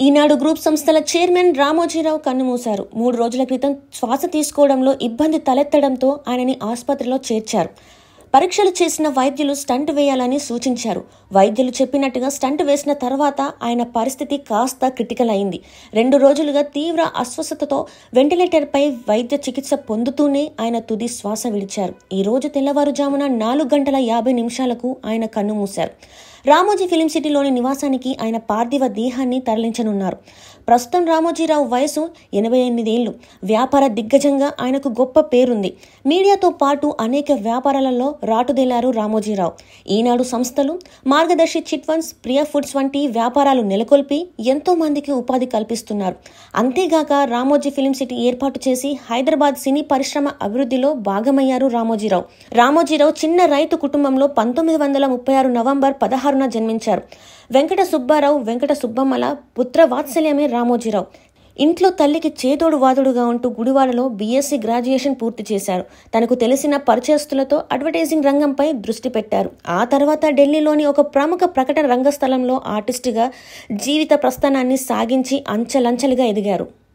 ఈనాడు group సంస్థల chairman Ramoji Rao కన్నుమూశారు. 3 రోజుల క్రితం శ్వాస తీసుకోవడంలో ఇబ్బంది తలెత్తడంతో ఆయనని ఆసుపత్రిలో చేర్చారు. పరీక్షలు చేసిన వైద్యులు స్టంట్ వేయాలని సూచించారు. వైద్యులు చెప్పినట్టుగా స్టంట్ వేసిన తర్వాత ఆయన పరిస్థితి కాస్త క్రిటికల్ అయింది. 2 రోజులుగా తీవ్ర అస్వస్థతతో వెంటిలేటర్పై వైద్య చికిత్స పొందుతూనే ఆయన తుది శ్వాస విడిచారు. ఈ రోజు తెల్లవారుజామున 4:50 ఆయన కన్నుమూశారు. రామోజీ ఫిలిం సిటీలోని నివాసానికి ఆయన పార్థివ దేహాన్ని తరలించనున్నారు. ప్రస్తుతం రామోజీరావు వయసు 88 ఏళ్లు. వ్యాపార దిగ్గజంగా ఆయనకు గొప్ప పేరుంది. మీడియాతో పాటు అనేక వ్యాపారాలలో రాటుదేలారు రామోజీరావు. ఈనాడు సంస్థలు, మార్గదర్శి చిట్ ఫండ్స్, ప్రియా ఫుడ్స్ వంటి వ్యాపారాలు నెలకొల్పి ఎంతో మందికి ఉపాధి కల్పిస్తున్నారు. అంతేగాక రామోజీ ఫిలిం సిటీ ఏర్పాటు చేసి హైదరాబాద్ సినీ పరిశ్రమ అభివృద్ధిలో భాగమయ్యారు రామోజీరావు. రామోజీరావు చిన్న రైతు కుటుంబంలో 1936 నవంబర్ 16న జన్మించారు. వెంకట సుబ్బారావు, వెంకట సుబ్బమ్మల పుత్ర వాత్సల్యమే రామోజీరావు. ఇంట్లో తల్లికి చేదోడు వాదుడుగా ఉంటూ గుడివాడలో BSc గ్రాడ్యుయేషన్ పూర్తి చేశారు. తనకు తెలిసిన పరిచయస్తులతో అడ్వర్టైజింగ్ రంగంపై దృష్టి పెట్టారు. ఆ తర్వాత ఢిల్లీలోని ఒక ప్రముఖ ప్రకటన రంగస్థలంలో ఆర్టిస్టుగా జీవిత ప్రస్థానాన్ని సాగించి అంచెలంచెలుగా ఎదిగారు.